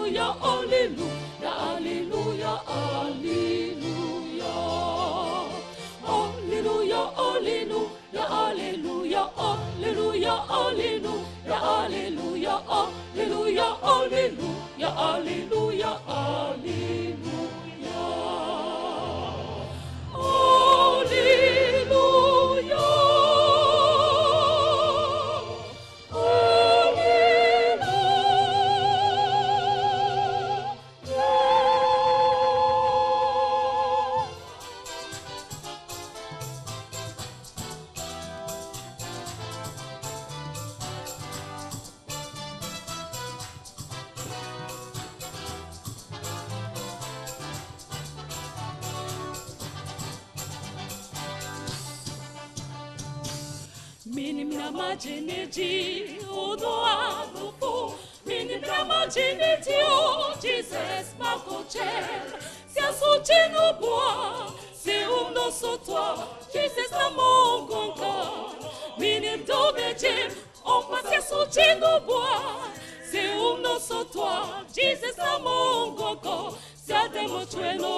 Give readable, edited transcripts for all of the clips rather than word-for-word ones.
Alléluia, Alléluia, Alléluia, Alléluia. Alléluia, Alléluia, Alléluia, Alléluia, Alléluia, Alléluia, Alléluia, Alléluia, Alléluia. Alléluia. Minimna majiniti odoa lufo. Minimna majiniti o Jesus makochem. Se associe no bois, c'est no sotoa. Jesus na mongonga. Minim dobejem, on passe associer no bois. C'est no sotoa. Jesus na mongonga. Se ademotueno.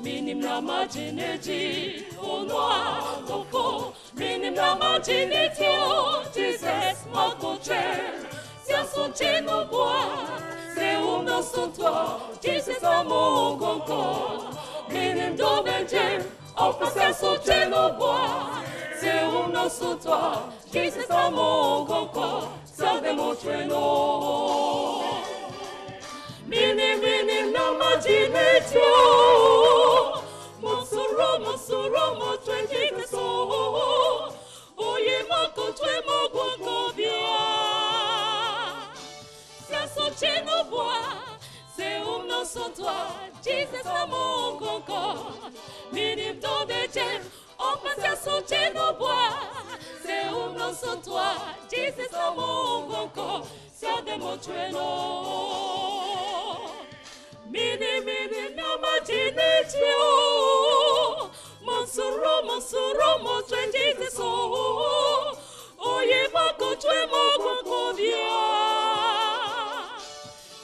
Minim na majiniti onoa lofo. Minim na majiniti o Jesus makochem. Se associe no bois, c'est no sotoa. Jesus na mongonga. Minim dobejem, on passe associer no bois. C'est no sotoa. Jesus na mongonga. Se ademotueno. Minim na majiniti o. Monsuro, mo twenty peso. Oye moko twe mo bia. Se associe no bois, c'est no sotoa. Jesus na mongongo. Minim dobejem, on passe associer no bois. C'est no sotoa. Jesus na mongongo. Se ademotueno. Minim na majiniti o. Monsuro, mo twenty peso. Oye moko twe mo bia.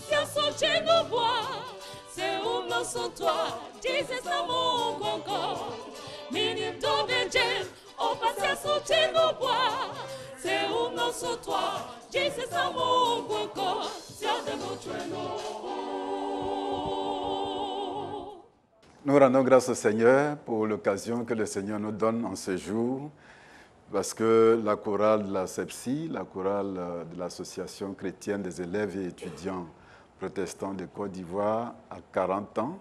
Se associe no bois, c'est no sotoa. Jesus na mongongo. Minim dobejem, on passe associer no bois. C'est no sotoa. Jesus na mongongo. Se ademotueno. Nous rendons grâce au Seigneur pour l'occasion que le Seigneur nous donne en ce jour, parce que la chorale de la SEPSI, la chorale de l'Association chrétienne des élèves et étudiants protestants de Côte d'Ivoire, a 40 ans.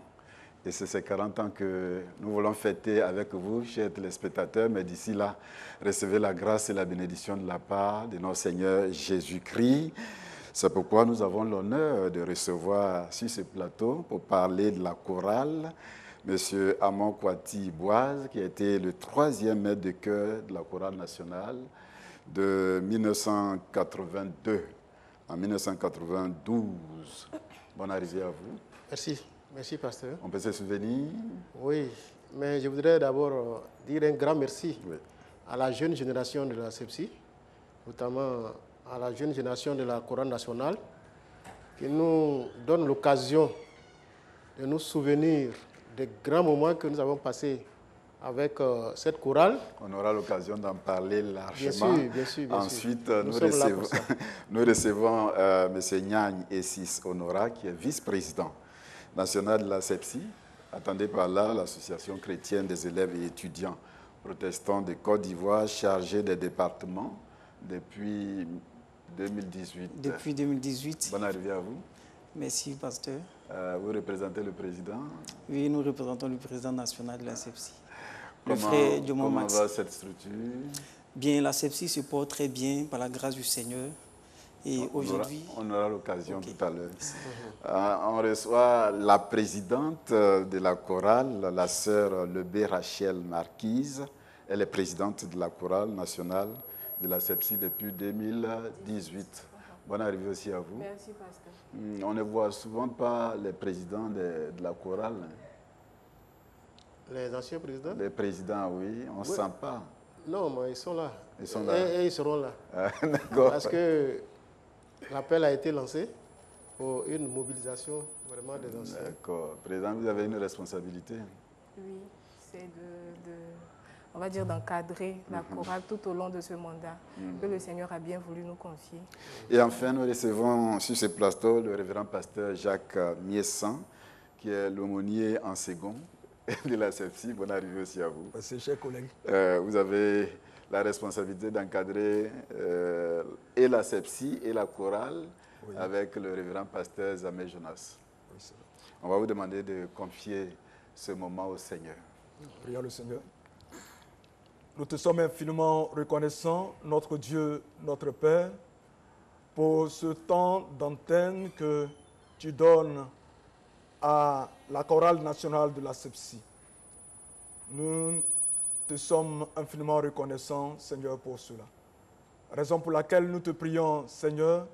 Et c'est ces 40 ans que nous voulons fêter avec vous, chers téléspectateurs. Mais d'ici là, recevez la grâce et la bénédiction de la part de notre Seigneur Jésus-Christ. C'est pourquoi nous avons l'honneur de recevoir sur ce plateau pour parler de la chorale M. Amon Kwati Boise, qui a été le 3e maître de chœur de la chorale nationale de 1982 à 1992. Bonne arrivée à vous. Merci pasteur. On peut se souvenir? Oui, mais je voudrais d'abord dire un grand merci à la jeune génération de la SEPSI, notamment à la jeune génération de la chorale nationale, qui nous donne l'occasion de nous souvenir des grands moments que nous avons passés avec cette chorale. On aura l'occasion d'en parler largement. Bien sûr. Ensuite, nous recevons M. Nyagne Essis Honora, qui est vice-président national de la SEPSI, attendez par là l'Association chrétienne des élèves et étudiants protestants de Côte d'Ivoire, chargé des départements depuis 2018. Depuis 2018. Bonne arrivée à vous. Merci, pasteur. Vous représentez le président? Oui, nous représentons le président national de la SEPSI. Comment va cette structure? Bien, la SEPSI se porte très bien par la grâce du Seigneur. Et aujourd'hui... On aura l'occasion tout à l'heure. On reçoit la présidente de la chorale, la sœur Lebé Rachel Marquise. Elle est présidente de la chorale nationale de la SEPSI depuis 2018. Bonne arrivée aussi à vous. Merci, pasteur. On ne voit souvent pas les présidents de la chorale. Les anciens présidents? Les présidents, oui. On ne sent pas. Non, mais ils sont là. Ils sont là. Et ils seront là. D'accord. Parce que l'appel a été lancé pour une mobilisation vraiment des anciens. D'accord. Président, vous avez une responsabilité. Oui, c'est on va dire, d'encadrer la chorale tout au long de ce mandat que le Seigneur a bien voulu nous confier. Et enfin, nous recevons sur ce plateau le révérend pasteur Jacques Miessan, qui est l'aumônier en second de la CEPSI. Bonne arrivée aussi à vous. Merci, chers collègues. Vous avez la responsabilité d'encadrer et la CEPSI et la chorale avec le révérend pasteur Zamé Jonas. Oui, on va vous demander de confier ce moment au Seigneur. Prions le Seigneur. Nous te sommes infiniment reconnaissants, notre Dieu, notre Père, pour ce temps d'antenne que tu donnes à la chorale nationale de la CEPSI. Nous te sommes infiniment reconnaissants, Seigneur, pour cela. Raison pour laquelle nous te prions, Seigneur,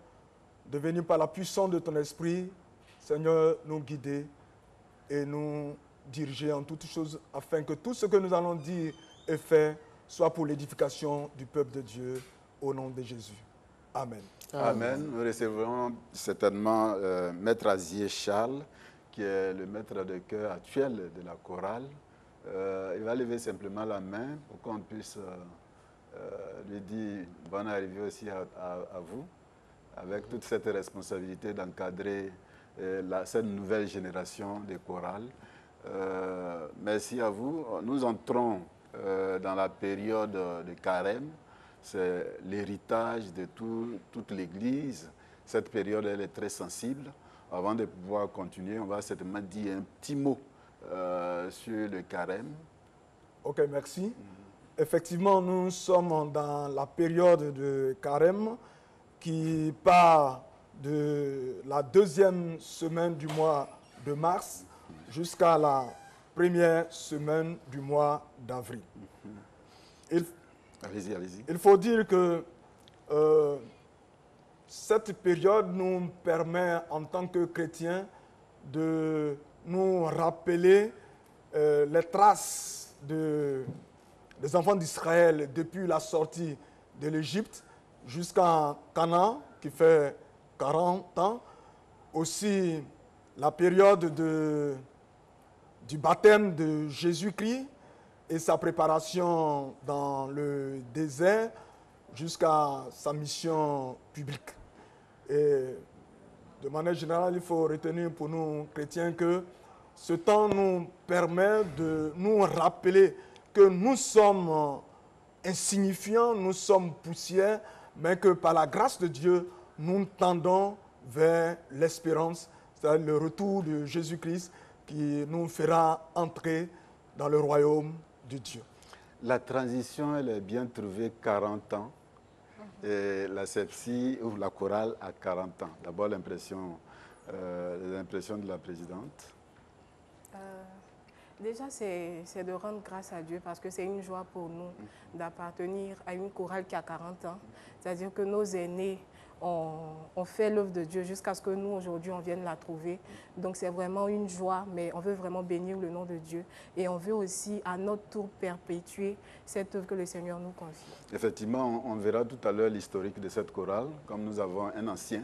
de venir par la puissance de ton esprit, Seigneur, nous guider et nous diriger en toutes choses, afin que tout ce que nous allons dire et faire soit pour l'édification du peuple de Dieu, au nom de Jésus. Amen. Amen. Nous recevrons certainement Maître Azier Charles, qui est le maître de chœur actuel de la chorale. Il va lever simplement la main pour qu'on puisse lui dire bonne arrivée aussi à vous, avec toute cette responsabilité d'encadrer cette nouvelle génération de chorales. Merci à vous. Nous entrons dans la période de carême. C'est l'héritage de toute l'Église. Cette période, elle est très sensible. Avant de pouvoir continuer, on va certainement dire un petit mot sur le carême. Ok, merci. Effectivement, nous sommes dans la période de carême qui part de la deuxième semaine du mois de mars jusqu'à la première semaine du mois d'avril. Allez-y, allez-y. Il faut dire que cette période nous permet, en tant que chrétiens, de nous rappeler les traces des enfants d'Israël depuis la sortie de l'Égypte jusqu'à Canaan, qui fait 40 ans. Aussi, la période du baptême de Jésus-Christ et sa préparation dans le désert jusqu'à sa mission publique. Et de manière générale, il faut retenir pour nous chrétiens que ce temps nous permet de nous rappeler que nous sommes insignifiants, nous sommes poussière, mais que par la grâce de Dieu, nous tendons vers l'espérance, c'est-à-dire le retour de Jésus-Christ qui nous fera entrer dans le royaume de Dieu. La transition, elle est bien trouvée 40 ans. Et la CEPSI ou la chorale à 40 ans. D'abord, les impressions de la présidente. Déjà, c'est de rendre grâce à Dieu parce que c'est une joie pour nous d'appartenir à une chorale qui a 40 ans. C'est-à-dire que nos aînés ont fait l'œuvre de Dieu jusqu'à ce que nous, aujourd'hui, on vienne la trouver. Donc, c'est vraiment une joie, mais on veut vraiment bénir le nom de Dieu. Et on veut aussi, à notre tour, perpétuer cette œuvre que le Seigneur nous confie. Effectivement, on verra tout à l'heure l'historique de cette chorale. Comme nous avons un ancien,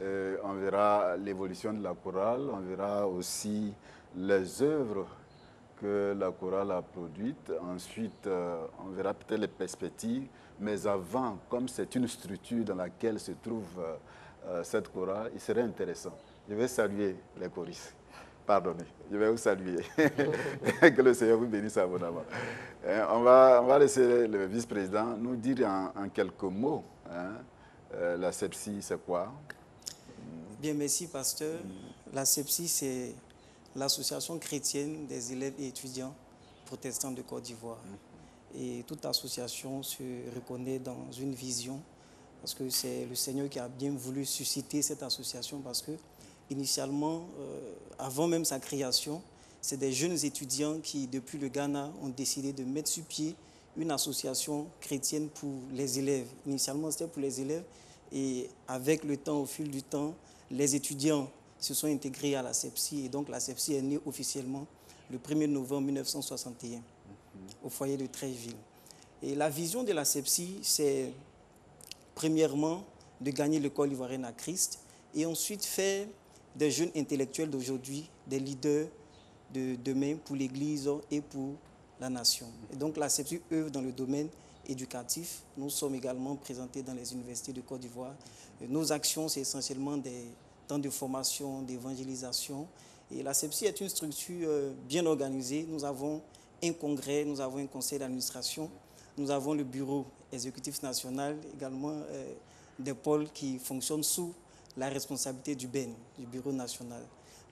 on verra l'évolution de la chorale, on verra aussi les œuvres que la chorale a produites. Ensuite, on verra peut-être les perspectives. Mais avant, comme c'est une structure dans laquelle se trouve cette chorale, il serait intéressant. Je vais saluer les choristes. Pardonnez, je vais vous saluer. Que le Seigneur vous bénisse abondamment. On va laisser le vice-président nous dire en quelques mots, la CEPSI, c'est quoi? Bien, merci, pasteur. La CEPSI, c'est l'association chrétienne des élèves et étudiants protestants de Côte d'Ivoire. Et toute association se reconnaît dans une vision, parce que c'est le Seigneur qui a bien voulu susciter cette association, parce que initialement, avant même sa création, c'est des jeunes étudiants qui, depuis le Ghana, ont décidé de mettre sur pied une association chrétienne pour les élèves. Initialement, c'était pour les élèves, et avec le temps, au fil du temps, les étudiants se sont intégrés à la CEPSI, et donc la CEPSI est née officiellement le 1er novembre 1961. Au foyer de Treichville. Et la vision de la CEPSI, c'est premièrement de gagner le corps ivoirien à Christ et ensuite faire des jeunes intellectuels d'aujourd'hui, des leaders de demain pour l'Église et pour la nation. Et donc la CEPSI œuvre dans le domaine éducatif. Nous sommes également présentés dans les universités de Côte d'Ivoire. Nos actions, c'est essentiellement des temps de formation, d'évangélisation. Et la CEPSI est une structure bien organisée. Nous avons un congrès, nous avons un conseil d'administration, nous avons le bureau exécutif national, également des pôles qui fonctionnent sous la responsabilité du BEN, du bureau national.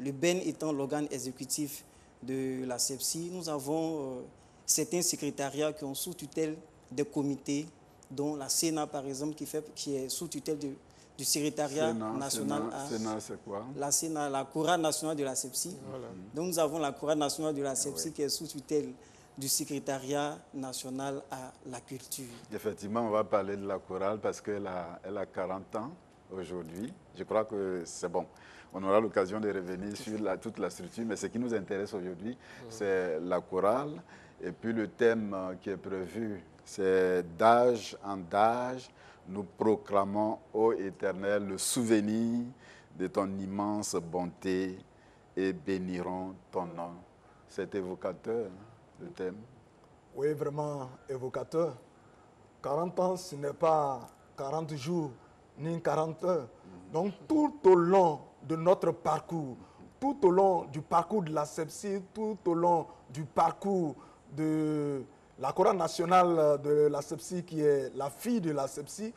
Le BEN étant l'organe exécutif de la CEPSI, nous avons certains secrétariats qui ont sous tutelle des comités, dont la Sénat par exemple, qui est sous tutelle du secrétariat national. Sénat, c'est quoi? La Sénat, la chorale nationale de la CEPSI. Voilà. Donc nous avons la chorale nationale de la CEPSI qui est sous tutelle du secrétariat national à la culture. Effectivement, on va parler de la chorale parce qu'elle a 40 ans aujourd'hui. Je crois que c'est bon. On aura l'occasion de revenir sur toute la structure, mais ce qui nous intéresse aujourd'hui, c'est la chorale. Et puis le thème qui est prévu, c'est d'âge en âge, nous proclamons, ô Éternel, le souvenir de ton immense bonté et bénirons ton nom. C'est évocateur, le thème. Oui, vraiment évocateur. 40 ans, ce n'est pas 40 jours ni 40 heures. Donc tout au long de notre parcours, tout au long du parcours de la CEPSI, tout au long du parcours de la chorale nationale de la CEPSI, qui est la fille de la CEPSI,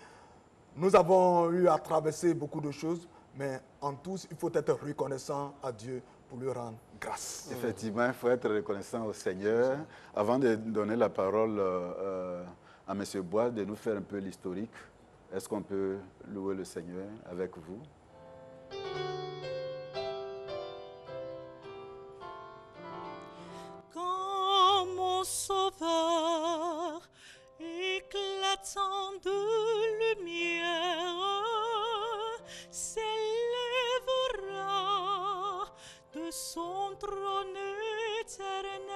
nous avons eu à traverser beaucoup de choses, mais en tous, il faut être reconnaissant à Dieu pour lui rendre grâce. Effectivement, il faut être reconnaissant au Seigneur. Avant de donner la parole à M. Bois, de nous faire un peu l'historique, est-ce qu'on peut louer le Seigneur avec vous? Quand mon sauveur éclatant de lumière s'élèvera de son trône éternel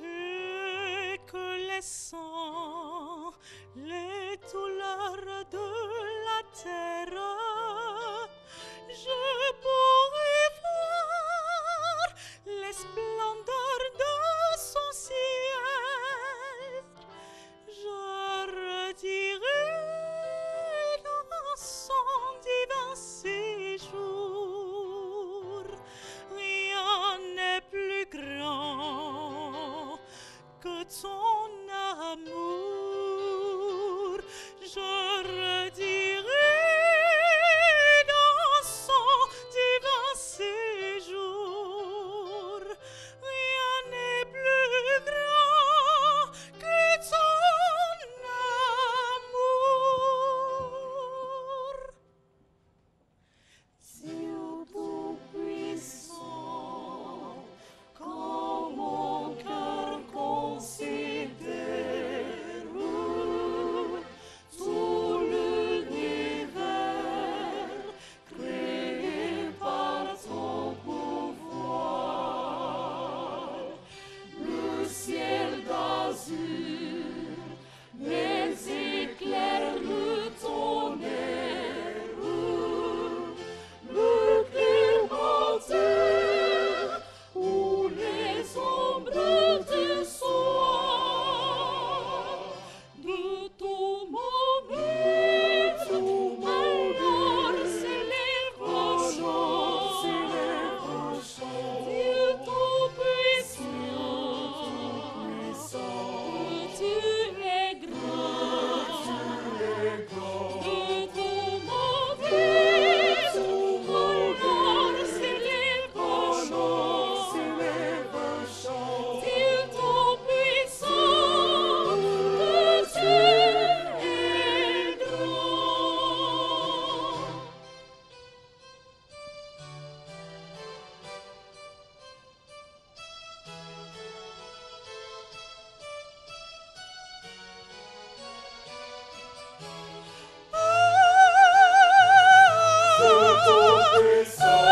et que les sangs, les douleurs de la terre, je pourrai voir les splendeurs de son ciel. Je redirai dans son divin séjour, rien n'est plus grand que ton amour. Je redirai dans son divin séjour, rien n'est plus grand que ton amour. Dieu tout-puissant, quand mon cœur considère tout l'univers créé par ton pouvoir, le ciel d'azur, les éclairs, le tonnerre, le clémentaire ou les ombres du soir, de tout moment, alors s'élèvera Dieu tout-puissant, tu es grand, de tout moment, alors s'élèvera Dieu tout-puissant, que tu es grand. Dieu tout-puissant,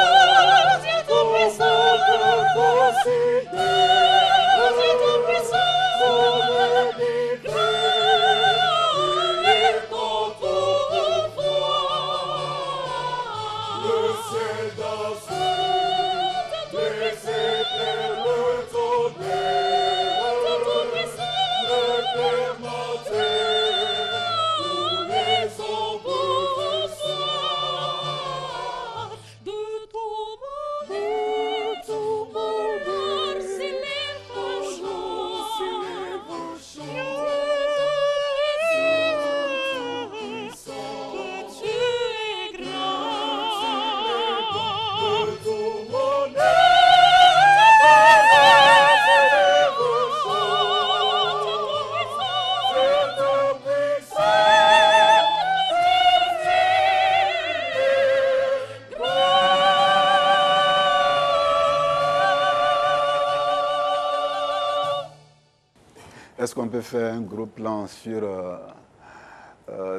Est-ce qu'on peut faire un gros plan sur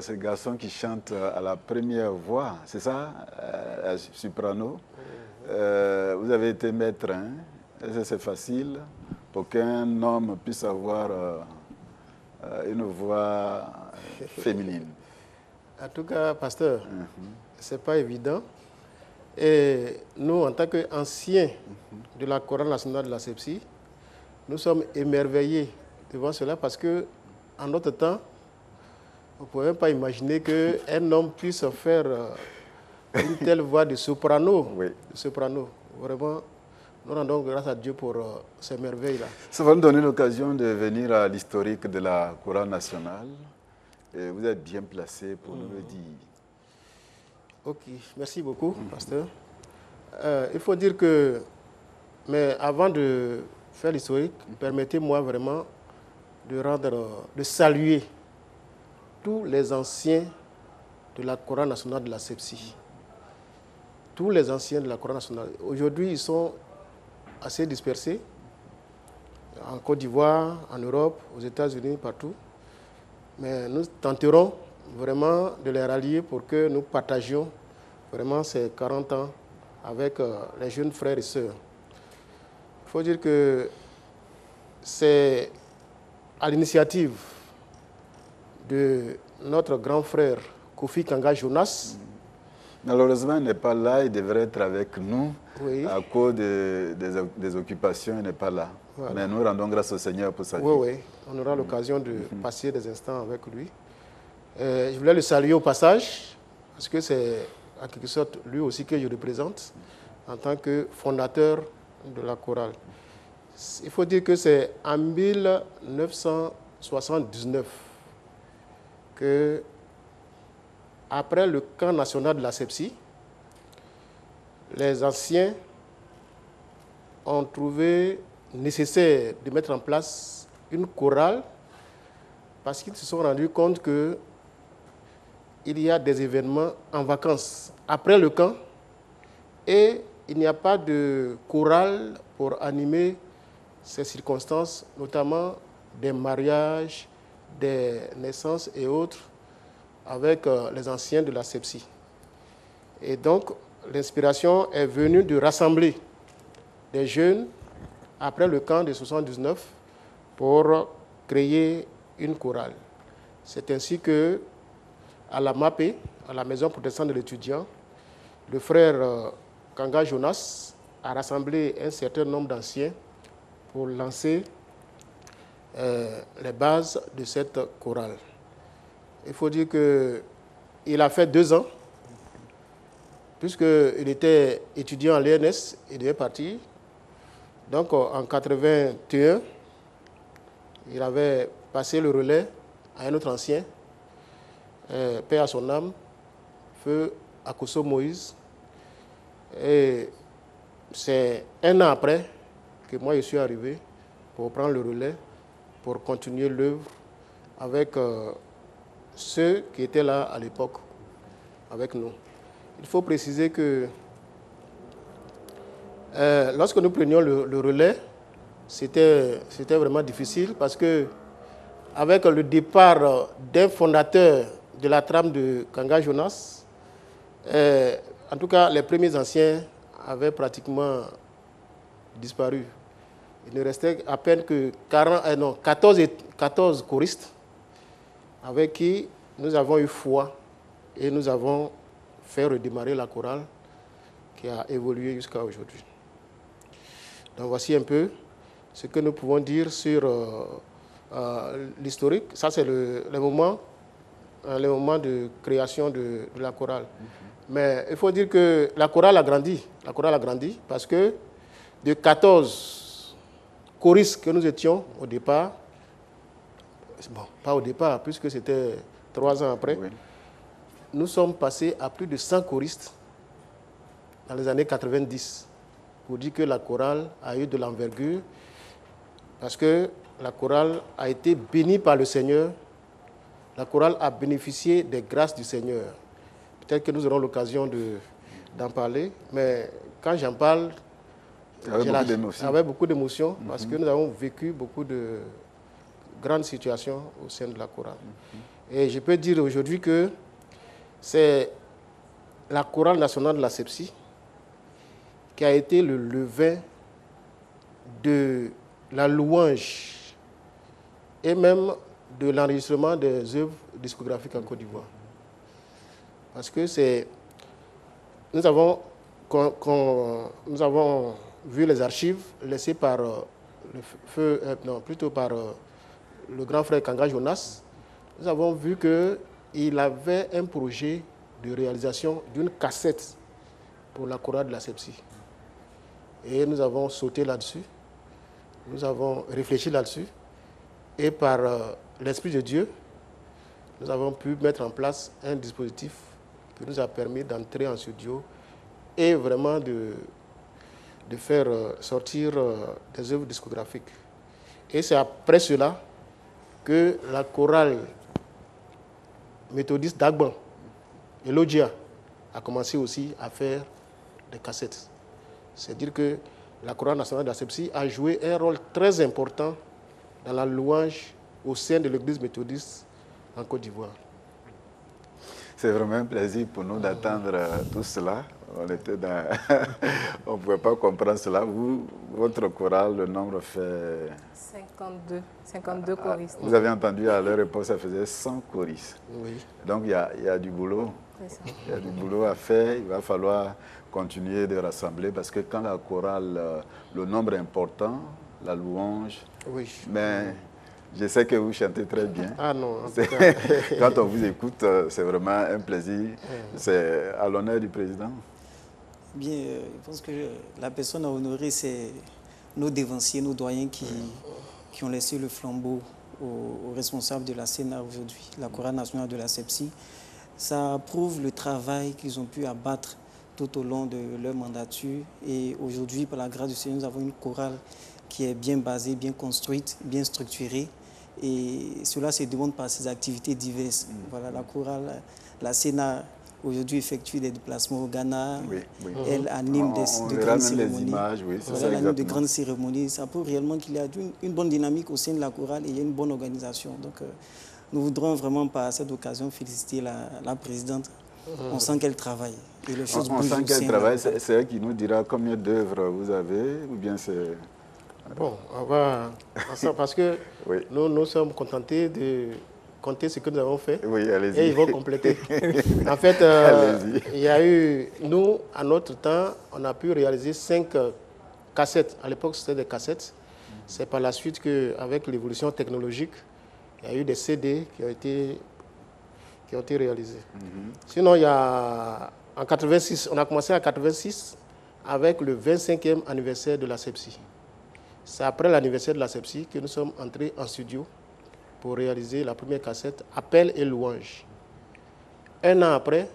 ces garçons qui chantent à la première voix, c'est ça, soprano? Vous avez été maître, hein? Est-ce que c'est facile pour qu'un homme puisse avoir une voix féminine? En tout cas, pasteur, ce n'est pas évident. Et nous, en tant qu'anciens de la chorale nationale de la CEPSI, nous sommes émerveillés devant cela parce qu'en notre temps, on ne pouvait même pas imaginer qu'un homme puisse faire une telle voix de soprano. Oui. De soprano. Vraiment, nous rendons grâce à Dieu pour ces merveilles-là. Ça va nous donner l'occasion de venir à l'historique de la chorale nationale. Et vous êtes bien placé pour nous le dire. Ok, merci beaucoup, pasteur. Il faut dire que, mais avant de faire l'historique, permettez-moi vraiment de saluer tous les anciens de la chorale nationale de la CEPSI. Tous les anciens de la chorale nationale. Aujourd'hui, ils sont assez dispersés en Côte d'Ivoire, en Europe, aux États-Unis, partout. Mais nous tenterons vraiment de les rallier pour que nous partagions vraiment ces 40 ans avec les jeunes frères et sœurs. Il faut dire que c'est à l'initiative de notre grand frère Kofi Kanga Jonas. Malheureusement, il n'est pas là, il devrait être avec nous. Oui. À cause des occupations, il n'est pas là. Voilà. Mais nous rendons grâce au Seigneur pour sa vie. Oui, oui, on aura l'occasion de passer des instants avec lui. Je voulais le saluer au passage, parce que c'est en quelque sorte lui aussi que je représente en tant que fondateur de la chorale. Il faut dire que c'est en 1979 que, après le camp national de la CEPSI, les anciens ont trouvé nécessaire de mettre en place une chorale parce qu'ils se sont rendus compte qu'il y a des événements en vacances après le camp et il n'y a pas de chorale pour animer ces circonstances, notamment des mariages, des naissances et autres avec les anciens de la CEPSI. Et donc, l'inspiration est venue de rassembler des jeunes après le camp de 79 pour créer une chorale. C'est ainsi que, à la MAPE, à la Maison protestante de l'étudiant, le frère Kanga Jonas a rassemblé un certain nombre d'anciens pour lancer les bases de cette chorale. Il faut dire qu'il a fait 2 ans, puisqu'il était étudiant à l'ENS, il devait partir. Donc en 1981, il avait passé le relais à un autre ancien, paix à son âme, feu Akoso Moïse. Et c'est 1 an après que moi je suis arrivé pour prendre le relais, pour continuer l'œuvre avec ceux qui étaient là à l'époque, avec nous. Il faut préciser que lorsque nous prenions le relais, c'était vraiment difficile parce que avec le départ d'un fondateur de la trame de Kanga Jonas, en tout cas les premiers anciens avaient pratiquement disparu. Il ne restait à peine que 14 choristes avec qui nous avons eu foi et nous avons fait redémarrer la chorale qui a évolué jusqu'à aujourd'hui. Donc voici un peu ce que nous pouvons dire sur l'historique. Ça, c'est le moment de création de la chorale. Mais il faut dire que la chorale a grandi. La chorale a grandi parce que de 14 choristes que nous étions au départ, bon, pas au départ, puisque c'était 3 ans après, oui, nous sommes passés à plus de 100 choristes dans les années 90, pour dire que la chorale a eu de l'envergure, parce que la chorale a été bénie par le Seigneur, la chorale a bénéficié des grâces du Seigneur. Peut-être que nous aurons l'occasion d'en parler, mais quand j'en parle, avec beaucoup d'émotions, parce que nous avons vécu beaucoup grande situation au sein de la chorale. Et je peux dire aujourd'hui que c'est la chorale nationale de la CEPSI qui a été le levain de la louange et même de l'enregistrement des œuvres discographiques en Côte d'Ivoire. Parce que nous avons vu les archives laissées par le grand frère Kanga Jonas. Nous avons vu qu'il avait un projet de réalisation d'une cassette pour la chorale de la CEPSI. Et nous avons sauté là-dessus, nous avons réfléchi là-dessus, et par l'Esprit de Dieu, nous avons pu mettre en place un dispositif qui nous a permis d'entrer en studio et vraiment de faire sortir des œuvres discographiques. Et c'est après cela que la chorale méthodiste d'Agban, Elogia, a commencé aussi à faire des cassettes. C'est-à-dire que la chorale nationale de la CEPSI a joué un rôle très important dans la louange au sein de l'église méthodiste en Côte d'Ivoire. C'est vraiment un plaisir pour nous d'attendre tout cela. On ne pouvait pas comprendre cela. Votre chorale, le nombre fait... 52 choristes. Vous avez entendu à leur époque, ça faisait 100 choristes. Oui. Donc il y a du boulot. Il y a du boulot à faire. Il va falloir continuer de rassembler parce que quand la chorale, le nombre est important, la louange, Oui. mais je sais que vous chantez très bien. Ah non, en tout cas. Quand on vous écoute, c'est vraiment un plaisir. C'est à l'honneur du président. Bien, je pense que la personne à honorer, c'est nos dévanciers, nos doyens qui ont laissé le flambeau aux responsables de la CNA aujourd'hui, la chorale nationale de la CEPSI. Ça prouve le travail qu'ils ont pu abattre tout au long de leur mandature. Et aujourd'hui, par la grâce du Seigneur, nous avons une chorale qui est bien basée, bien construite, bien structurée. Et cela se demande par ses activités diverses. Voilà, la chorale, la CNA, aujourd'hui effectue des déplacements au Ghana. Oui. Elle anime de grandes cérémonies. Images, oui, voilà, elle anime de grandes cérémonies. Ça prouve réellement qu'il y a une bonne dynamique au sein de la chorale et il y a une bonne organisation. Donc, nous voudrons vraiment par cette occasion féliciter la présidente. On sent qu'elle travaille. Et les choses on sent qu'elle travaille. C'est elle qui nous dira combien d'œuvres vous avez ou bien c'est... Bon, on va ensemble parce que Oui. nous sommes contentés de compter ce que nous avons fait. Oui, allez-y. Et ils vont compléter. En fait, il y a eu, nous, à notre temps, on a pu réaliser 5 cassettes. À l'époque, c'était des cassettes. C'est par la suite qu'avec l'évolution technologique, il y a eu des CD qui ont été réalisés. Sinon, il y a, en 86, on a commencé en 86 avec le 25e anniversaire de la CEPSI. C'est après l'anniversaire de la CEPSI que nous sommes entrés en studio pour réaliser la première cassette « Appel et louange ». Un an après,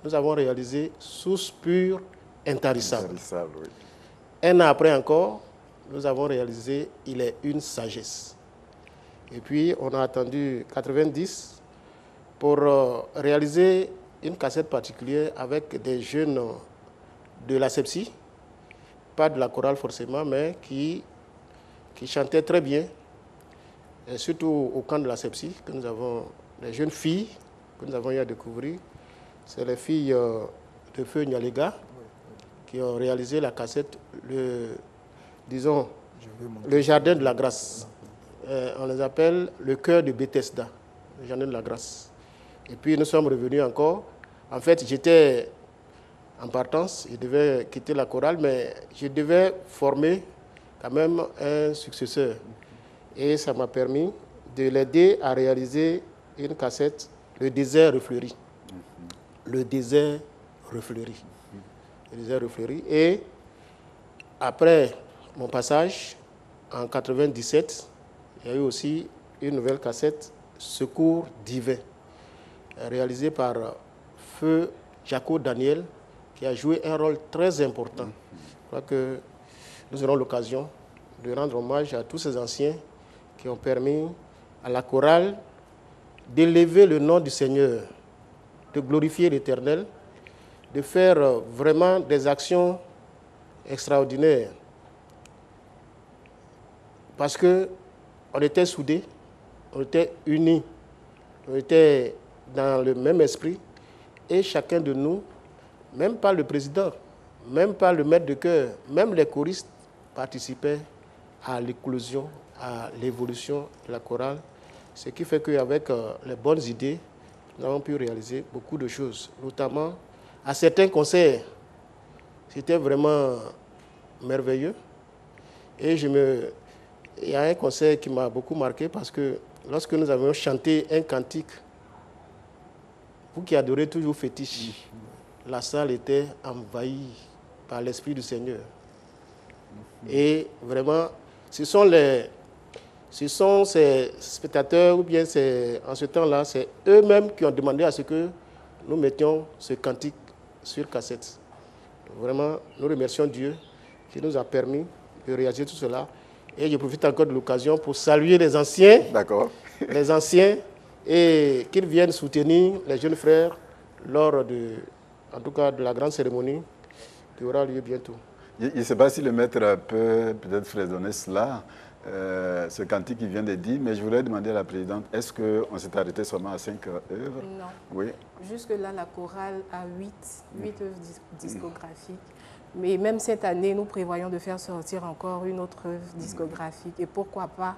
nous avons réalisé « Source pure intarissable ». Oui. Un an après encore, nous avons réalisé « Il est une sagesse ». Et puis, on a attendu 90 pour réaliser une cassette particulière avec des jeunes de la CEPSI, pas de la chorale forcément, mais qui chantaient très bien, et surtout au camp de la CEPSI, que nous avons des jeunes filles que nous avons eu à découvrir. C'est les filles de Feu Nyalega qui ont réalisé la cassette, le Jardin de la Grâce. On les appelle le cœur de Bethesda, le Jardin de la Grâce. Et puis nous sommes revenus encore. En fait, j'étais en partance, je devais quitter la chorale, mais je devais former quand même un successeur. Et ça m'a permis de l'aider à réaliser une cassette, Le désert refleuri. Le désert refleuri. Le désert refleuri. Et après mon passage, en 97, il y a eu aussi une nouvelle cassette, Secours divin, réalisée par Feu Jaco Daniel, qui a joué un rôle très important. Je crois que nous aurons l'occasion de rendre hommage à tous ces anciens qui ont permis à la chorale d'élever le nom du Seigneur, de glorifier l'Éternel, de faire vraiment des actions extraordinaires. Parce qu'on était soudés, on était unis, on était dans le même esprit et chacun de nous, même pas le président, même pas le maître de chœur, même les choristes participaient à l'éclosion, à l'évolution de la chorale. Ce qui fait qu'avec les bonnes idées, nous avons pu réaliser beaucoup de choses, notamment à certains concerts. C'était vraiment merveilleux. Et il y a un concert qui m'a beaucoup marqué parce que lorsque nous avions chanté un cantique, vous qui adorez toujours fétiche, la salle était envahie par l'Esprit du Seigneur. Et vraiment, ce sont ces spectateurs, ou bien en ce temps-là, c'est eux-mêmes qui ont demandé à ce que nous mettions ce cantique sur cassette. Vraiment, nous remercions Dieu qui nous a permis de réaliser tout cela. Et je profite encore de l'occasion pour saluer les anciens. D'accord. Les anciens, et qu'ils viennent soutenir les jeunes frères lors en tout cas, de la grande cérémonie qui aura lieu bientôt. Je ne sais pas si le maître peut peut-être fredonner cela, ce cantique qu'il vient de dire, mais je voudrais demander à la présidente, est-ce qu'on s'est arrêté seulement à 5 œuvres? Non. Oui. Jusque-là, la chorale a 8 œuvres discographiques. Mais même cette année, nous prévoyons de faire sortir encore une autre œuvre discographique. Et pourquoi pas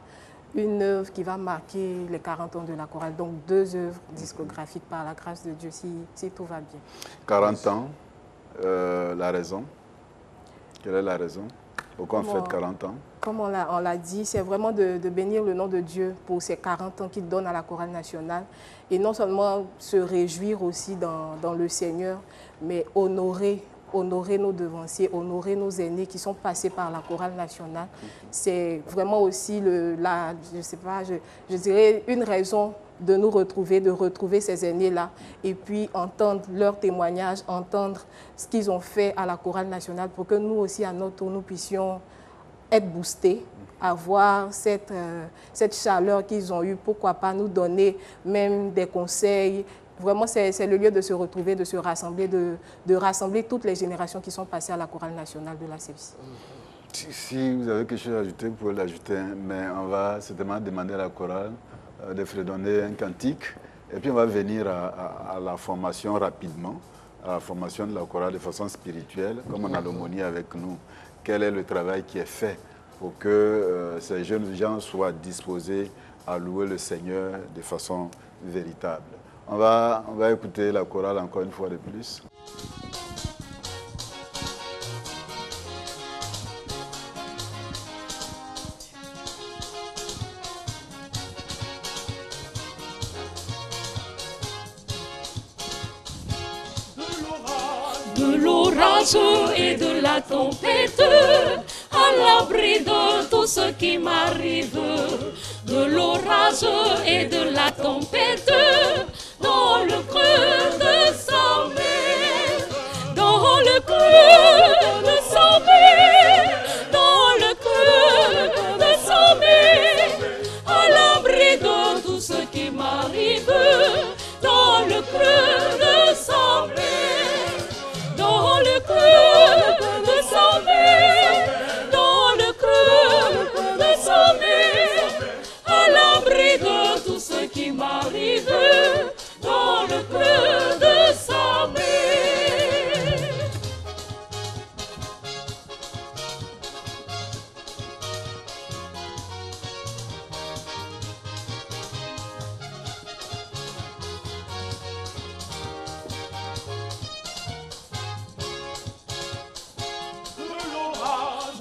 une œuvre qui va marquer les 40 ans de la chorale. Donc 2 œuvres discographiques par la grâce de Dieu, si tout va bien. 40 ans, la raison? Quelle est la raison? Pourquoi on fête 40 ans? Comme on l'a dit, c'est vraiment de bénir le nom de Dieu pour ces 40 ans qu'il donne à la chorale nationale. Et non seulement se réjouir aussi dans le Seigneur, mais honorer nos devanciers, honorer nos aînés qui sont passés par la chorale nationale. C'est vraiment aussi, je sais pas, je dirais une raison de nous retrouver, de retrouver ces aînés-là et puis entendre leurs témoignages, entendre ce qu'ils ont fait à la chorale nationale pour que nous aussi, à notre tour, nous puissions être boostés, avoir cette chaleur qu'ils ont eue, pourquoi pas nous donner même des conseils. Vraiment, c'est le lieu de se retrouver, de se rassembler, de rassembler toutes les générations qui sont passées à la chorale nationale de la CEPSI. Si vous avez quelque chose à ajouter, vous pouvez l'ajouter, mais on va certainement demander à la chorale de fredonner un cantique, et puis on va venir à la formation rapidement, à la formation de la chorale de façon spirituelle, comme on a l'aumônier avec nous. Quel est le travail qui est fait pour que ces jeunes gens soient disposés à louer le Seigneur de façon véritable? On va écouter la chorale encore une fois de plus. De l'orage et de la tempête, à l'abri de tout ce qui m'arrive. De l'orage et de la tempête, dans le creux de sa mer, dans le creux de sa mer, dans le creux de sa mer, à l'abri de tout ce qui m'arrive, dans le creux de sa mer, dans le creux de sa mer, dans le creux de sa mer, à l'abri de tout ce qui m'arrive, dans le creux de sa mer.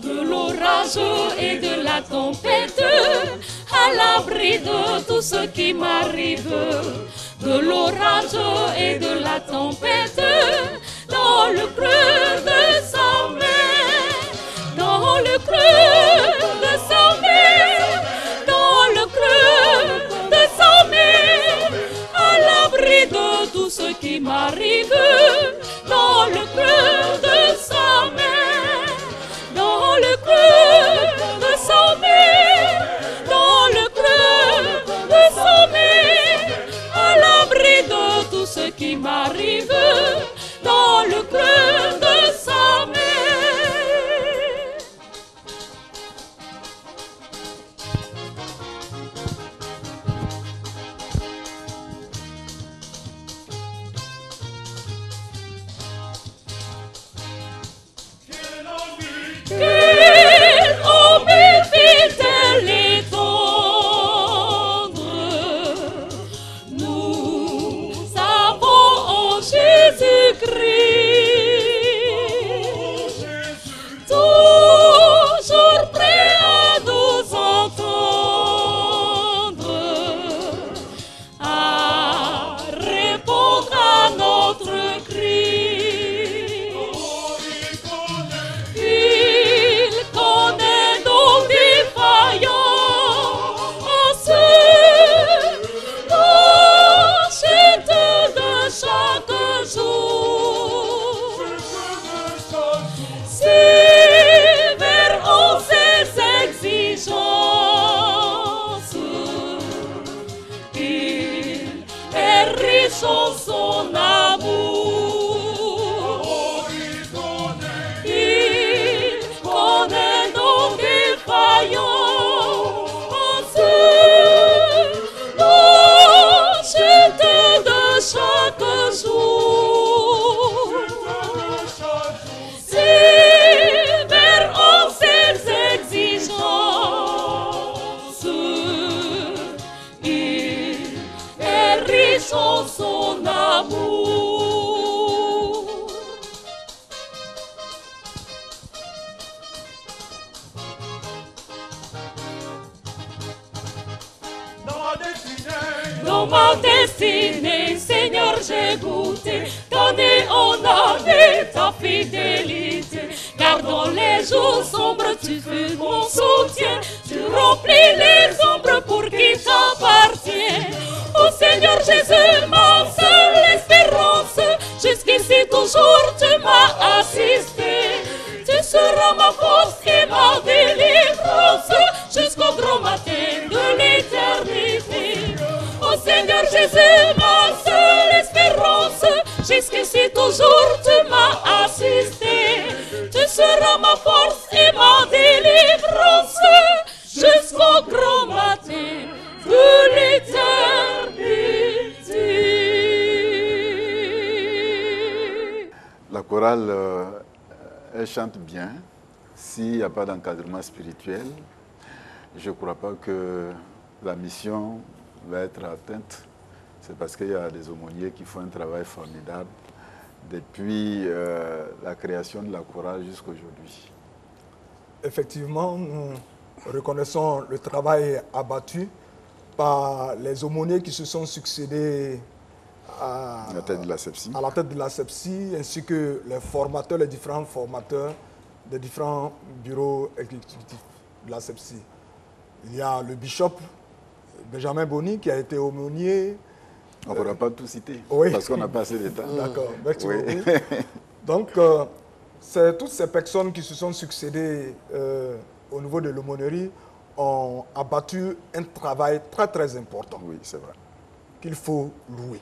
De l'orage et de la tempête, à l'abri de tout ce qui m'arrive. De l'orage et de la tempête, dans le creux de sa mer, dans le creux de sa mer, dans le creux de sa mer, à l'abri de tout ce qui m'arrive, dans le creux de sa mer, dans le creux de sa mer, dans le creux de sa mer, à l'abri de tout ce qui m'arrive, dans destinée, Seigneur, j'ai goûté ton en année, ta fidélité. Car dans les jours sombres, tu fus mon soutien, tu remplis les ombres pour qui t'appartient. Oh Seigneur Jésus, ma seule espérance, jusqu'ici toujours tu m'as assisté. Tu seras ma force et ma délivrance jusqu'au grand matin de l'éternité. Oh Seigneur Jésus, ma seule espérance, jusqu'ici toujours tu m'as assisté. Tu seras ma force et ma délivrance jusqu'au grand matin de l'éternité. La chorale, elle chante bien. S'il n'y a pas d'encadrement spirituel, je ne crois pas que la mission va être atteinte. C'est parce qu'il y a des aumôniers qui font un travail formidable depuis la création de la chorale jusqu'à aujourd'hui. Effectivement, nous reconnaissons le travail abattu par les aumôniers qui se sont succédés à la tête de la SEPSI. À la tête de la SEPSI, ainsi que les formateurs, les différents formateurs des différents bureaux exécutifs de la SEPSI. Il y a le bishop Benjamin Boni qui a été aumônier. On ne pourra pas tout citer, oui, parce qu'on n'a pas assez de temps. D'accord, merci oui. beaucoup. Donc, c'est toutes ces personnes qui se sont succédées au niveau de l'aumônerie ont abattu un travail très très important. Oui, c'est vrai. Qu'il faut louer.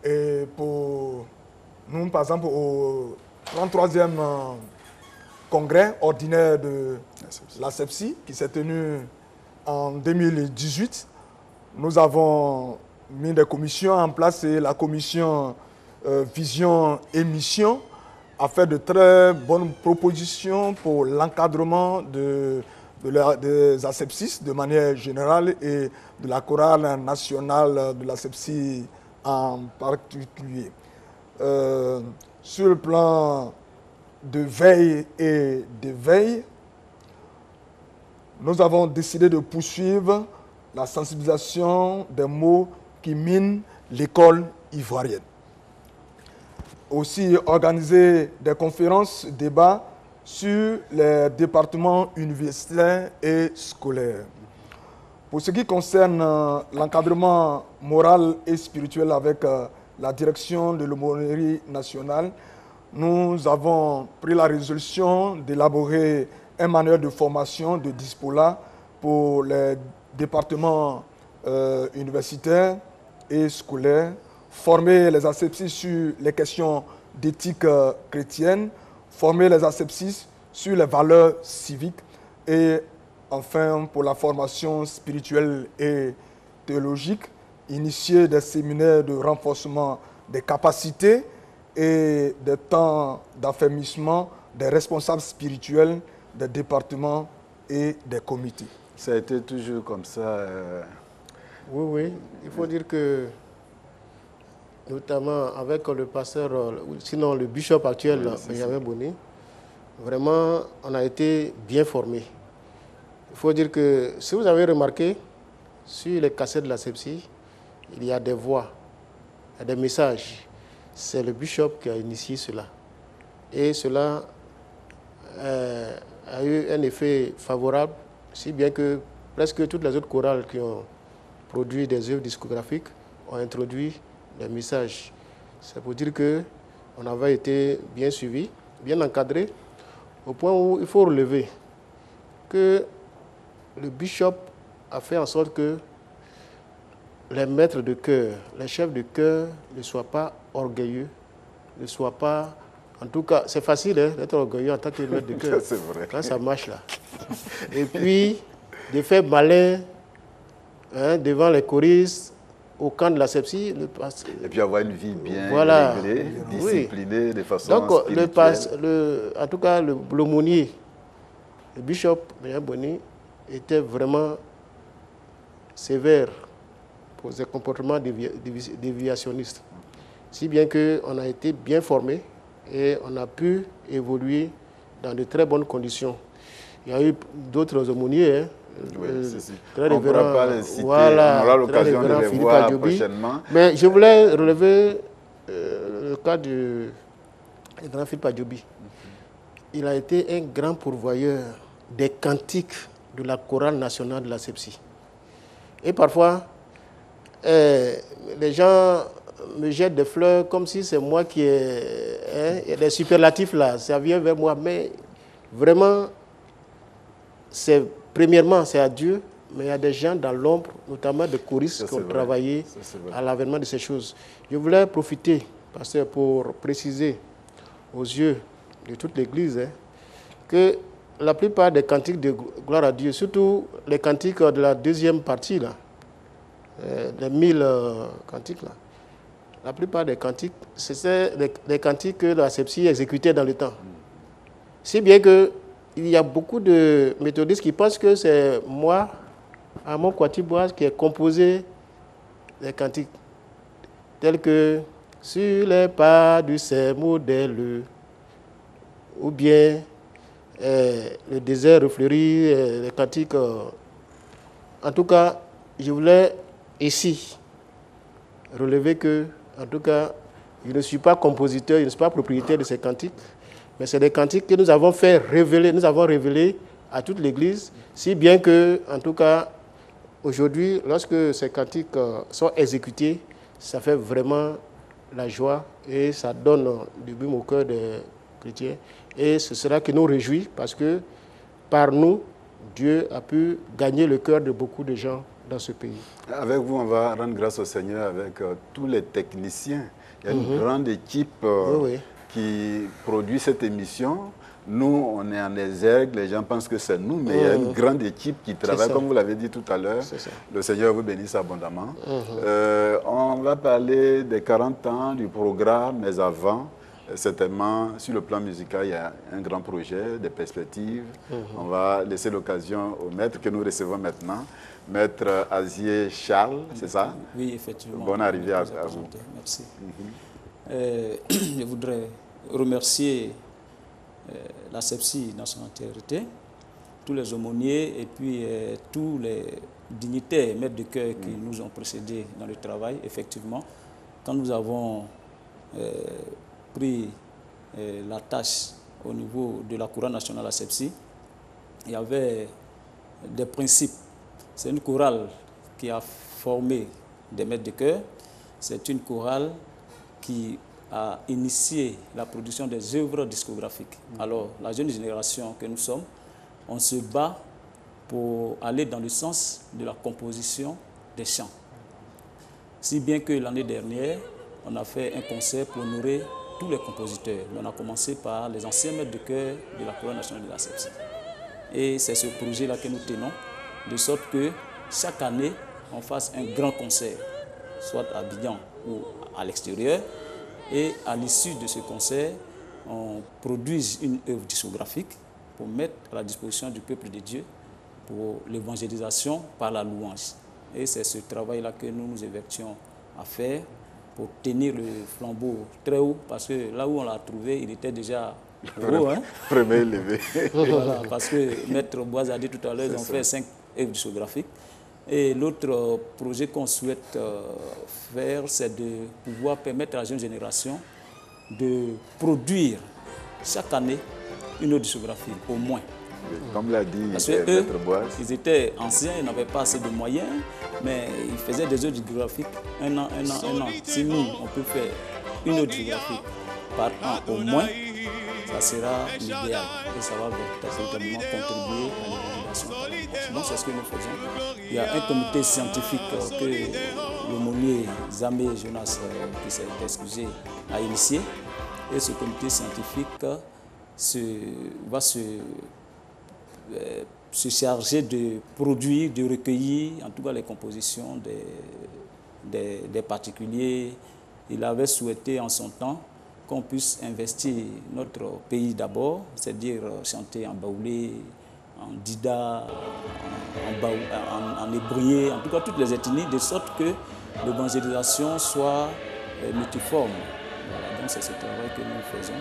Et pour nous, par exemple, au 33e congrès ordinaire de la SEPSI, qui s'est tenu en 2018, nous avons mis des commissions en place et la commission Vision et Mission a fait de très bonnes propositions pour l'encadrement des ASEPSIS de manière générale et de la chorale nationale de l'ASEPSI en particulier. Sur le plan de veille et d'éveil, nous avons décidé de poursuivre la sensibilisation des maux qui minent l'école ivoirienne. Aussi organiser des conférences, débats sur les départements universitaires et scolaires. Pour ce qui concerne l'encadrement moral et spirituel avec la direction de l'aumônerie nationale, nous avons pris la résolution d'élaborer un manuel de formation de Dispola pour les départements universitaires et scolaires, former les ASEPSIS sur les questions d'éthique chrétienne, former les ASEPSIS sur les valeurs civiques et enfin pour la formation spirituelle et théologique, initier des séminaires de renforcement des capacités et des temps d'affermissement des responsables spirituels des départements et des comités. Ça a été toujours comme ça. Oui. Il faut dire que, notamment avec le pasteur, sinon le bishop actuel, Benjamin Boni, vraiment, on a été bien formés. Il faut dire que, si vous avez remarqué, sur les cassettes de la SEPSI, il y a des voix, il y a des messages. C'est le bishop qui a initié cela. Et cela a eu un effet favorable, si bien que presque toutes les autres chorales qui ont produit des œuvres discographiques ont introduit des messages. C'est pour dire qu'on avait été bien suivis, bien encadrés, au point où il faut relever que le bishop a fait en sorte que les maîtres de chœur, les chefs de chœur ne soient pas orgueilleux, ne soient pas... En tout cas, c'est facile d'être orgueilleux en tant que maître de chœur. C'est vrai. Quand ça marche là. Et puis, de faire malin devant les choristes, au camp de la SEPSI. Et puis avoir une vie bien réglée, disciplinée, de façon spirituelle. Donc, en tout cas, l'aumônier, le bishop Benjamin Boni, était vraiment sévère pour ses comportements déviationnistes. Si bien qu'on a été bien formés et on a pu évoluer dans de très bonnes conditions. Il y a eu d'autres aumôniers, Oui, c'est très on ne pourra pas les citer, voilà, on aura l'occasion de les voir Adjobi. prochainement. Mais je voulais relever le cas du grand Philippe Adjobi. Il a été un grand pourvoyeur des cantiques de la chorale nationale de la SEPSI. Et parfois, les gens me jettent des fleurs comme si c'est moi qui ai... il y a des superlatifs là, ça vient vers moi. Mais vraiment, premièrement, c'est à Dieu, mais il y a des gens dans l'ombre, notamment des choristes qui ont travaillé à l'avènement de ces choses. Je voulais profiter, pasteur, pour préciser aux yeux de toute l'Église que la plupart des cantiques de gloire à Dieu, surtout les cantiques de la deuxième partie, là, les 1000 cantiques, là, la plupart des cantiques, c'est des cantiques que la SEPSI exécutait dans le temps. Si bien qu'il y a beaucoup de méthodistes qui pensent que c'est moi, Amon Kouatiboise, qui ai composé des cantiques tels que « Sur les pas du Saint modèle » ou bien le désert refleuri, les cantiques. En tout cas, je voulais ici relever que, en tout cas, je ne suis pas compositeur, je ne suis pas propriétaire de ces cantiques, mais c'est des cantiques que nous avons fait révéler, nous avons révélé à toute l'Église, si bien que, en tout cas, aujourd'hui, lorsque ces cantiques sont exécutés, ça fait vraiment la joie et ça donne du baume au cœur des chrétiens. Et ce sera qui nous réjouit parce que par nous, Dieu a pu gagner le cœur de beaucoup de gens dans ce pays. Avec vous, on va rendre grâce au Seigneur avec tous les techniciens. Il y a une grande équipe qui produit cette émission. Nous, on est en exergue, les gens pensent que c'est nous, mais il y a une grande équipe qui travaille, comme vous l'avez dit tout à l'heure. Le Seigneur vous bénisse abondamment. On va parler des 40 ans du programme, mais avant, certainement, sur le plan musical, il y a un grand projet, des perspectives. On va laisser l'occasion au maître que nous recevons maintenant, Maître Azier Charles, c'est ça? Oui, effectivement. Bonne arrivée à vous. Merci. Je voudrais remercier la SEPSI dans son entièreté, tous les aumôniers et puis tous les dignitaires, maîtres de cœur qui nous ont précédés dans le travail. Effectivement, quand nous avons pris la tâche au niveau de la chorale nationale à SEPSI, il y avait des principes. C'est une chorale qui a formé des maîtres de chœur. C'est une chorale qui a initié la production des œuvres discographiques. Alors, la jeune génération que nous sommes, on se bat pour aller dans le sens de la composition des chants. Si bien que l'année dernière, on a fait un concert pour honorer tous les compositeurs. On a commencé par les anciens maîtres de chœur de la chorale nationale de la SEPSI. Et c'est ce projet-là que nous tenons, de sorte que chaque année, on fasse un grand concert, soit à Abidjan ou à l'extérieur. Et à l'issue de ce concert, on produise une œuvre discographique pour mettre à la disposition du peuple de Dieu pour l'évangélisation par la louange. Et c'est ce travail-là que nous nous évertuons à faire pour tenir le flambeau très haut, parce que là où on l'a trouvé, il était déjà haut. Hein? Premier élevé. Voilà, parce que Maître Boise a dit tout à l'heure, ils ont fait 5 œuvres discographiques. Et l'autre projet qu'on souhaite faire, c'est de pouvoir permettre à la jeune génération de produire chaque année une œuvre discographique, au moins. Comme l'a dit Maître Boise. Ils étaient anciens, ils n'avaient pas assez de moyens, mais ils faisaient des œuvres discographiques un an. Si nous, on peut faire une œuvre discographique par an au moins, ça sera l'idéal et ça va véritablement contribuer à l'évaluation. Donc c'est ce que nous faisons. Il y a un comité scientifique que l'aumônier Zamé Jonas, qui s'est excusé, a initié. Et ce comité scientifique va se charger de produire, de recueillir en tout cas les compositions des particuliers. Il avait souhaité en son temps qu'on puisse investir notre pays d'abord, c'est-à-dire chanter en baoulé, en dida, en hébreu, en tout cas toutes les ethnies, de sorte que l'évangélisation soit multiforme. Voilà, donc c'est ce travail que nous faisons.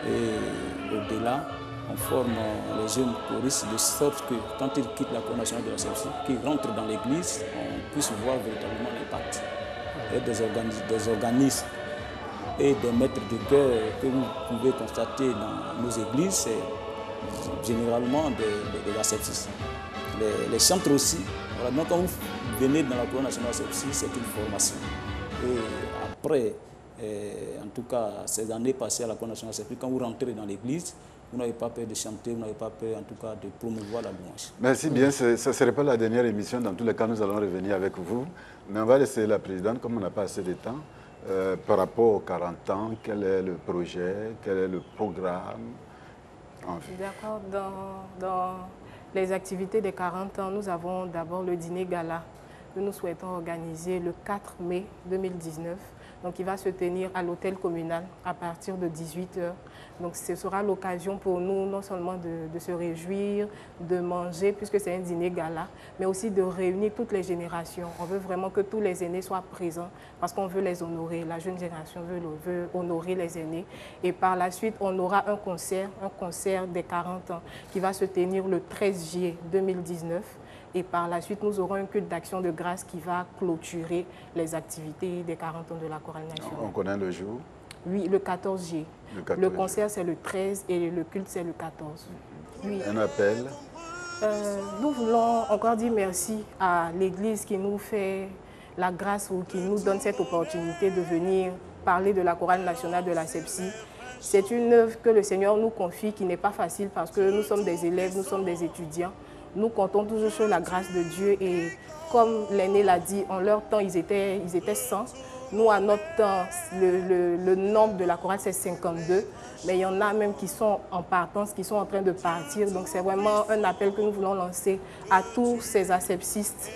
Et au-delà, on forme les jeunes choristes de sorte que quand ils quittent la Chorale nationale de la CEPSI, qu'ils rentrent dans l'église, on puisse voir véritablement l'impact. Et des organismes et des maîtres de chœur que vous pouvez constater dans nos églises, c'est généralement des asepsis. Les chantres aussi. Voilà, donc quand vous venez dans la Chorale nationale de la CEPSI, c'est une formation. Et après, en tout cas, ces années passées à la Chorale nationale de la CEPSI, quand vous rentrez dans l'église, vous n'avez pas peur de chanter, vous n'avez pas peur en tout cas de promouvoir la louange. Merci bien, ce ne serait pas la dernière émission, dans tous les cas nous allons revenir avec vous. Mais on va laisser la présidente, comme on n'a pas assez de temps, par rapport aux 40 ans, quel est le projet, quel est le programme en vue? D'accord, dans les activités des 40 ans, nous avons d'abord le dîner gala que nous souhaitons organiser le 4 mai 2019. Donc, il va se tenir à l'hôtel communal à partir de 18 h. Donc, ce sera l'occasion pour nous non seulement de se réjouir, de manger, puisque c'est un dîner gala, mais aussi de réunir toutes les générations. On veut vraiment que tous les aînés soient présents parce qu'on veut les honorer. La jeune génération veut honorer les aînés. Et par la suite, on aura un concert des 40 ans qui va se tenir le 13 juillet 2019. Et par la suite, nous aurons un culte d'action de grâce qui va clôturer les activités des 40 ans de la Chorale nationale. On connaît le jour? Oui, le 14 juillet. Le concert, c'est le 13 et le culte, c'est le 14. Oui. Un appel? Nous voulons encore dire merci à l'Église qui nous fait la grâce ou qui nous donne cette opportunité de venir parler de la Chorale nationale de la CEPSI. C'est une œuvre que le Seigneur nous confie qui n'est pas facile parce que nous sommes des élèves, nous sommes des étudiants. Nous comptons toujours sur la grâce de Dieu et comme l'aîné l'a dit, en leur temps, ils étaient 100. Nous, à notre temps, le nombre de la chorale, c'est 52. Mais il y en a même qui sont en partance, qui sont en train de partir. Donc, c'est vraiment un appel que nous voulons lancer à tous ces asepsistes,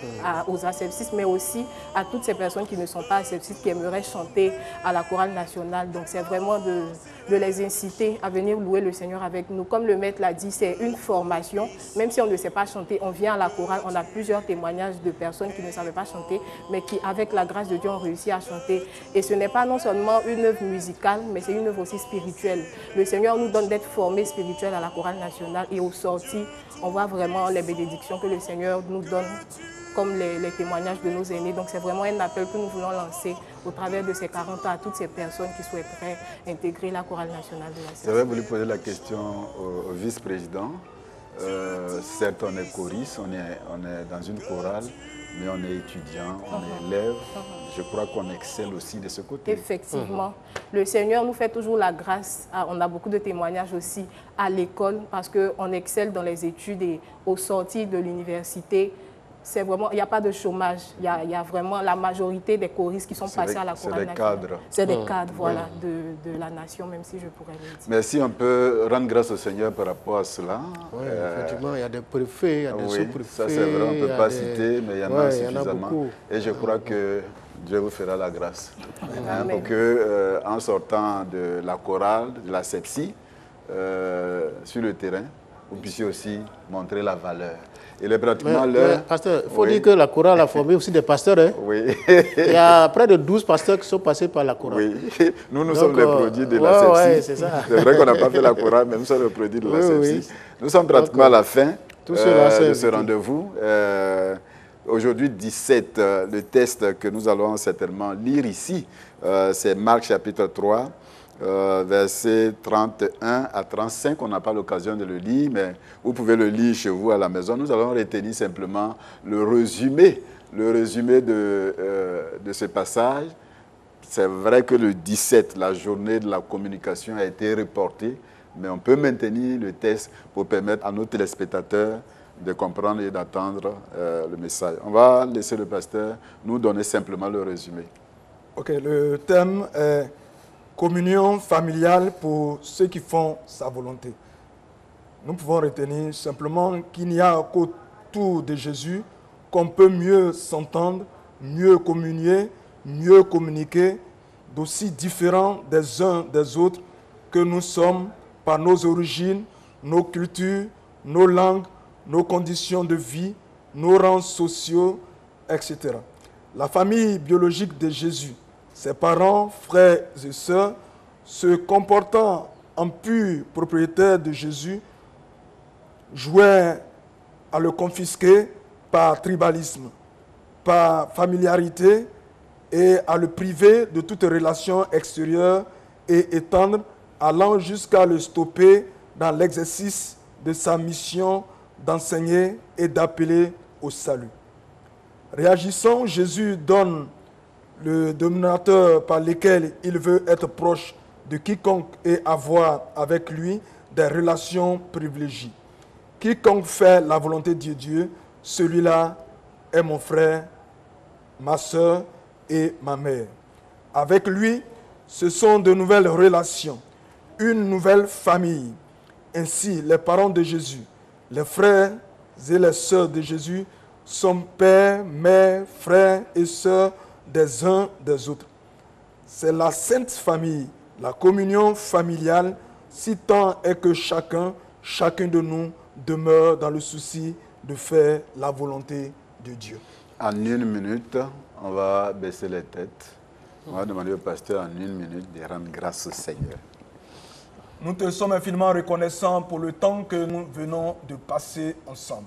aux asepsistes, mais aussi à toutes ces personnes qui ne sont pas asepsistes, qui aimeraient chanter à la chorale nationale. Donc, c'est vraiment de les inciter à venir louer le Seigneur avec nous. Comme le maître l'a dit, c'est une formation. Même si on ne sait pas chanter, on vient à la chorale. On a plusieurs témoignages de personnes qui ne savaient pas chanter, mais qui, avec la grâce de Dieu, ont réussi à chanter. Et ce n'est pas non seulement une œuvre musicale, mais c'est une œuvre aussi spirituelle. Le Seigneur nous donne d'être formés spirituels à la chorale nationale et au sorti, on voit vraiment les bénédictions que le Seigneur nous donne, comme les témoignages de nos aînés. Donc c'est vraiment un appel que nous voulons lancer au travers de ces 40 ans à toutes ces personnes qui souhaiteraient intégrer la chorale nationale de la CEPSI. J'avais voulu poser la question au vice-président. Certes, on est choriste, on est dans une chorale, mais on est étudiant, on est élève. Je crois qu'on excelle aussi de ce côté. Effectivement. Le Seigneur nous fait toujours la grâce. On a beaucoup de témoignages aussi à l'école parce qu'on excelle dans les études et au sortir de l'université. C'est vraiment, il n'y a pas de chômage. Il y a vraiment la majorité des choristes qui sont passés à la chorale nationale. C'est des cadres, voilà, de la nation, même si je pourrais le dire. Mais si on peut rendre grâce au Seigneur par rapport à cela. Oui, effectivement, il y a des préfets, il y a des sous-préfets. Ça c'est vrai, on ne peut pas citer, mais il y en a suffisamment. Et je crois que Dieu vous fera la grâce. Pour que, en sortant de la chorale, de la CEPSI, sur le terrain, vous puissiez aussi montrer la valeur. Il est pratiquement l'heure. Pasteur, il faut dire que la chorale a formé aussi des pasteurs. Hein? Oui. Il y a près de 12 pasteurs qui sont passés par la chorale. Oui, nous sommes les produits de la CEPSI. Ouais, c'est vrai qu'on n'a pas fait la chorale, mais nous sommes les produits de la CEPSI. Oui. Nous sommes pratiquement à la fin de ce rendez-vous. Aujourd'hui, 17, le texte que nous allons certainement lire ici, c'est Marc chapitre 3. Versets 31 à 35, on n'a pas l'occasion de le lire, mais vous pouvez le lire chez vous à la maison. Nous allons retenir simplement le résumé de ce passage. C'est vrai que le 17, la journée de la communication a été reportée, mais on peut maintenir le texte pour permettre à nos téléspectateurs de comprendre et d'attendre le message. On va laisser le pasteur nous donner simplement le résumé. Ok, le thème est communion familiale pour ceux qui font sa volonté. Nous pouvons retenir simplement qu'il n'y a qu'autour de Jésus qu'on peut mieux s'entendre, mieux communier, mieux communiquer, d'aussi différents des uns des autres que nous sommes par nos origines, nos cultures, nos langues, nos conditions de vie, nos rangs sociaux, etc. La famille biologique de Jésus, ses parents, frères et sœurs, se comportant en purs propriétaires de Jésus, jouait à le confisquer par tribalisme, par familiarité et à le priver de toute relation extérieure et étendre, allant jusqu'à le stopper dans l'exercice de sa mission d'enseigner et d'appeler au salut. Réagissant, Jésus donne le dénominateur par lequel il veut être proche de quiconque et avoir avec lui des relations privilégiées. Quiconque fait la volonté de Dieu, celui-là est mon frère, ma soeur et ma mère. Avec lui, ce sont de nouvelles relations, une nouvelle famille. Ainsi, les parents de Jésus, les frères et les sœurs de Jésus sont pères, mères, frères et sœurs des uns des autres. C'est la sainte famille, la communion familiale, si tant est que chacun de nous demeure dans le souci de faire la volonté de Dieu. En 1 minute, on va baisser les têtes. On va demander au pasteur en 1 minute de rendre grâce au Seigneur. Nous te sommes infiniment reconnaissants pour le temps que nous venons de passer ensemble.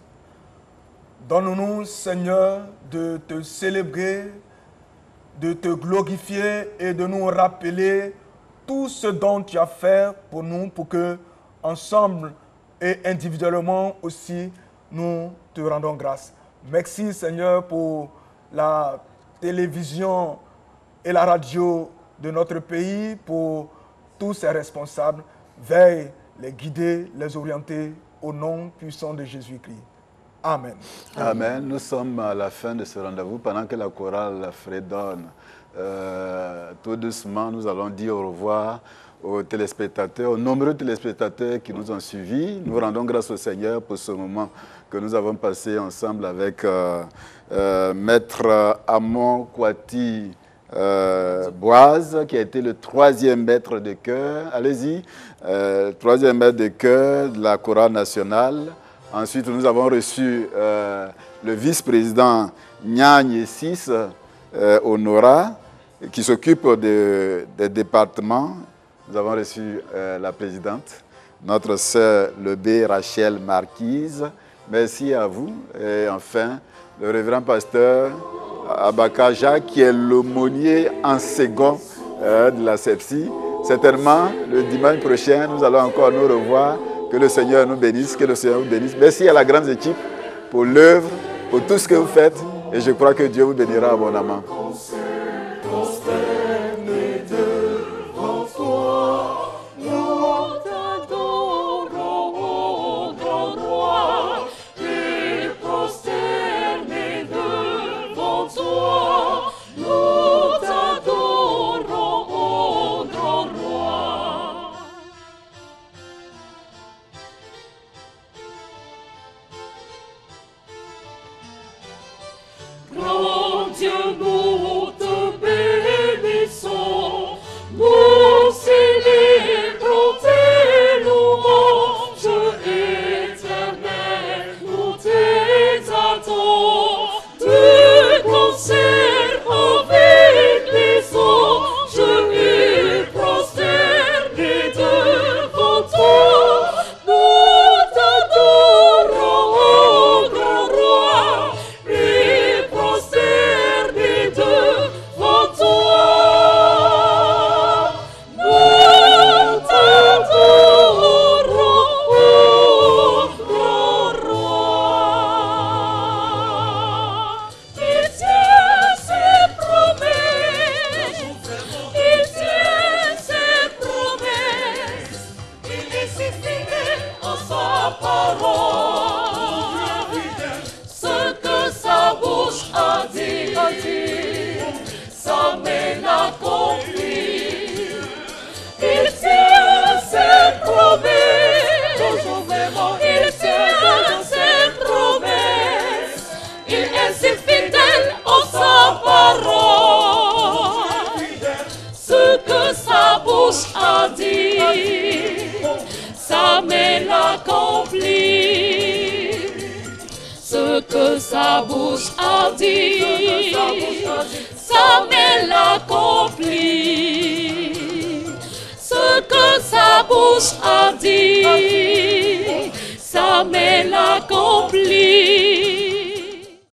Donne-nous, Seigneur, de te célébrer, de te glorifier et de nous rappeler tout ce dont tu as fait pour nous, pour que, ensemble et individuellement aussi, nous te rendons grâce. Merci, Seigneur, pour la télévision et la radio de notre pays, pour tous ces responsables. Veille les guider, les orienter au nom puissant de Jésus-Christ. Amen. Amen. Nous sommes à la fin de ce rendez-vous pendant que la chorale fredonne. Tout doucement, nous allons dire au revoir aux téléspectateurs, aux nombreux téléspectateurs qui nous ont suivis. Nous rendons grâce au Seigneur pour ce moment que nous avons passé ensemble avec Maître Amon Kouati Boise, qui a été le 3e maître de chœur. Allez-y, 3e maître de chœur de la chorale nationale. Ensuite, nous avons reçu le vice-président Nyagne 6, Honora, qui s'occupe des départements. Nous avons reçu la présidente, notre sœur Lebé Rachel Marquise. Merci à vous. Et enfin, le révérend pasteur Abaka Jacques, qui est l'aumônier en second de la CEPSI. Certainement, le dimanche prochain, nous allons encore nous revoir. Que le Seigneur nous bénisse, que le Seigneur vous bénisse. Merci à la grande équipe pour l'œuvre, pour tout ce que vous faites. Et je crois que Dieu vous bénira abondamment. Grand Dieu, nous te bénissons, nous célébrons tes louanges éternelles, nous t'exaltons, tu conserves avec les anges et prosternés devant toi, nous t'adorons, grand roi, et prosternés devant toi. Nous t'adorons, grand roi. Il tient ses promesses, il tient ses promesses, il est si fidèle en sa parole. Ce que sa bouche a dit, sa main l'accomplit. Il tient ses promesses, il tient ses promesses, il est si fidèle en sa parole. Ce que sa bouche a dit, sa main l'accomplit. Ce que sa bouche a dit, sa main l'accomplit. Ce que sa bouche a dit, sa mais la campagne